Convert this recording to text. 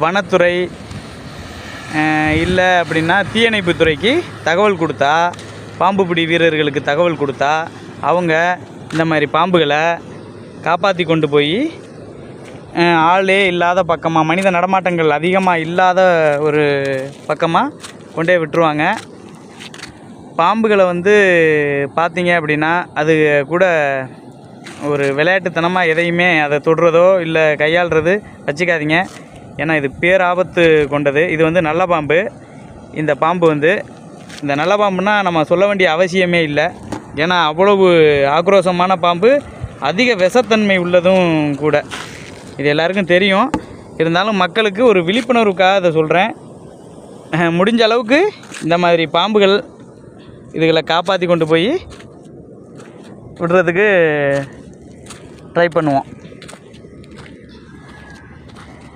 வனத்துறை இல்லை அப்படின்னா தீயணைப்புத்துறைக்கு தகவல் கொடுத்தா, பாம்பு பிடி வீரர்களுக்கு தகவல் கொடுத்தா அவங்க இந்த மாதிரி பாம்புகளை காப்பாற்றி கொண்டு போய் ஆளே இல்லாத பக்கமாக, மனித நடமாட்டங்கள் அதிகமாக இல்லாத ஒரு பக்கமாக கொண்டே விட்டுருவாங்க. பாம்புகளை பார்த்தீங்க அப்படின்னா அது கூட ஒரு விளையாட்டுத்தனமாக எதையுமே அதை தொடுறதோ இல்லை கையாளுறது வச்சுக்காதீங்க. ஏன்னா இது பேராபத்து கொண்டது. இது நல்ல பாம்பு. இந்த பாம்பு இந்த நல்ல பாம்புனா நம்ம சொல்ல வேண்டிய அவசியமே இல்லை. ஏன்னா அவ்வளவு ஆக்ரோஷமான பாம்பு, அதிக விஷத்தன்மை உள்ளதும் கூட. இது எல்லாருக்கும் தெரியும். இருந்தாலும் மக்களுக்கு ஒரு விழிப்புணர்வுக்காக அதை சொல்கிறேன். முடிஞ்ச அளவுக்கு இந்த மாதிரி பாம்புகள் இதுகளை காப்பாற்றி கொண்டு போய் விடுறதுக்கு ட்ரை பண்ணுவோம்.